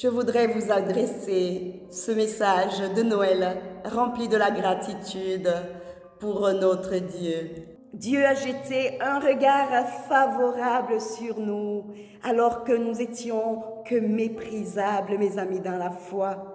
je voudrais vous adresser ce message de Noël rempli de la gratitude pour notre Dieu. Dieu a jeté un regard favorable sur nous alors que nous étions que méprisables, mes amis, dans la foi.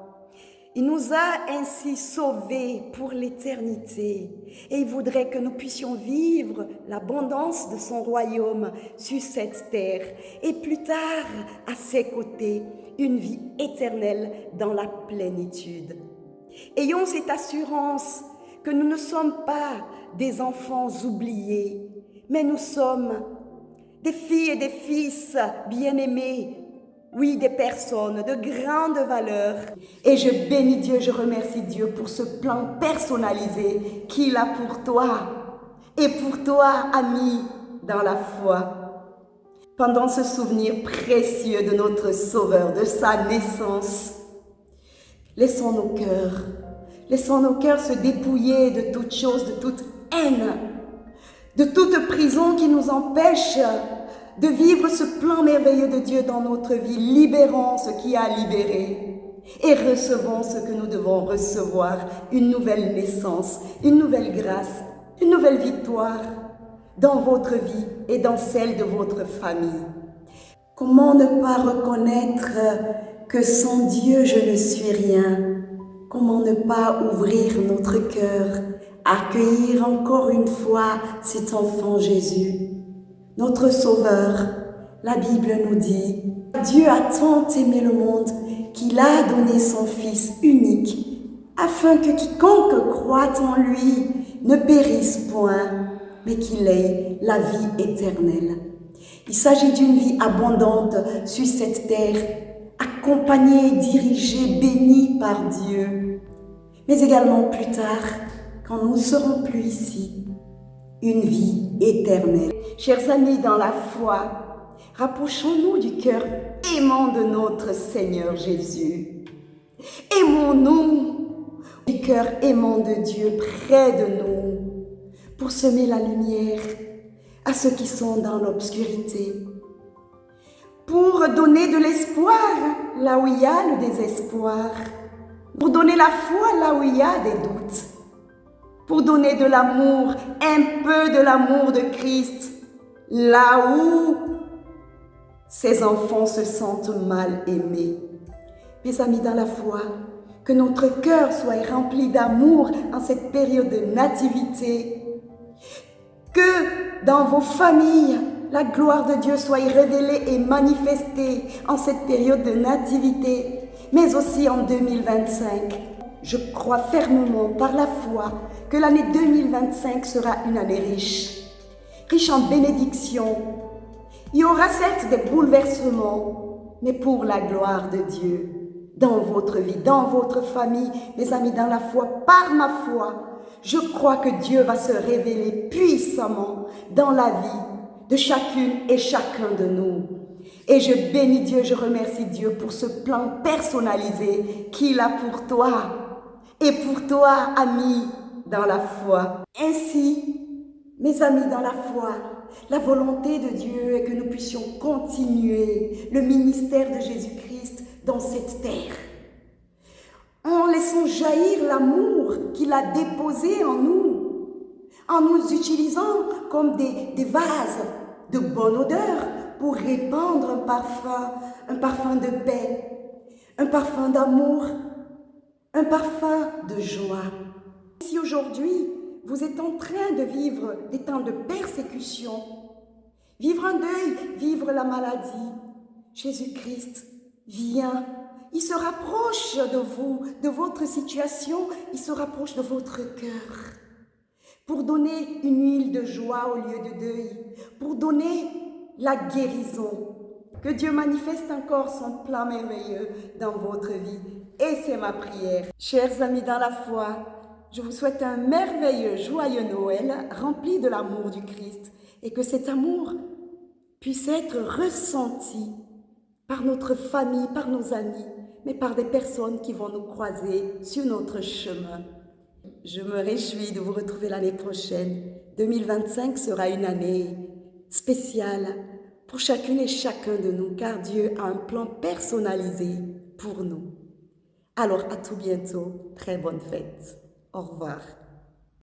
Il nous a ainsi sauvés pour l'éternité et il voudrait que nous puissions vivre l'abondance de son royaume sur cette terre et plus tard, à ses côtés, une vie éternelle dans la plénitude. Ayons cette assurance que nous ne sommes pas des enfants oubliés, mais nous sommes des filles et des fils bien-aimés, oui, des personnes de grande valeur. Et je bénis Dieu, je remercie Dieu pour ce plan personnalisé qu'il a pour toi et pour toi, ami, dans la foi. Pendant ce souvenir précieux de notre Sauveur, de sa naissance, laissons nos cœurs se dépouiller de toute chose, de toute haine, de toute prison qui nous empêche de vivre ce plan merveilleux de Dieu dans notre vie. Libérons ce qui a libéré et recevons ce que nous devons recevoir, une nouvelle naissance, une nouvelle grâce, une nouvelle victoire dans votre vie et dans celle de votre famille. Comment ne pas reconnaître que sans Dieu je ne suis rien? Comment ne pas ouvrir notre cœur, accueillir encore une fois cet enfant Jésus, notre Sauveur? La Bible nous dit, Dieu a tant aimé le monde qu'il a donné son Fils unique, afin que quiconque croit en lui ne périsse point, mais qu'il ait la vie éternelle. Il s'agit d'une vie abondante sur cette terre, accompagnée, dirigée, bénie par Dieu, mais également plus tard, quand nous ne serons plus ici, une vie éternelle. Chers amis dans la foi, rapprochons-nous du cœur aimant de notre Seigneur Jésus. Aimons-nous du cœur aimant de Dieu près de nous pour semer la lumière à ceux qui sont dans l'obscurité, pour donner de l'espoir là où il y a le désespoir, pour donner la foi là où il y a des doutes, pour donner de l'amour, un peu de l'amour de Christ, là où ses enfants se sentent mal aimés. Mes amis dans la foi, que notre cœur soit rempli d'amour en cette période de nativité, que dans vos familles, la gloire de Dieu soit révélée et manifestée en cette période de nativité, mais aussi en 2025. Je crois fermement par la foi que l'année 2025 sera une année riche en bénédictions. Il y aura certes des bouleversements, mais pour la gloire de Dieu, dans votre vie, dans votre famille, mes amis dans la foi, par ma foi, je crois que Dieu va se révéler puissamment dans la vie de chacune et chacun de nous. Et je bénis Dieu, je remercie Dieu pour ce plan personnalisé qu'il a pour toi et pour toi, ami dans la foi. Ainsi, mes amis dans la foi, la volonté de Dieu est que nous puissions continuer le ministère de Jésus-Christ dans cette terre, en laissant jaillir l'amour qu'il a déposé en nous utilisant comme des vases de bonne odeur pour répandre un parfum de paix, un parfum d'amour, un parfum de joie. Si aujourd'hui, vous êtes en train de vivre des temps de persécution, vivre un deuil, vivre la maladie, Jésus-Christ vient. Il se rapproche de vous, de votre situation, il se rapproche de votre cœur pour donner une huile de joie au lieu de deuil, pour donner la guérison. Que Dieu manifeste encore son plan merveilleux dans votre vie. Et c'est ma prière. Chers amis dans la foi, je vous souhaite un merveilleux, joyeux Noël rempli de l'amour du Christ et que cet amour puisse être ressenti par notre famille, par nos amis, mais par des personnes qui vont nous croiser sur notre chemin. Je me réjouis de vous retrouver l'année prochaine. 2025 sera une année spéciale pour chacune et chacun de nous, car Dieu a un plan personnalisé pour nous. Alors, à tout bientôt. Très bonne fête. Au revoir.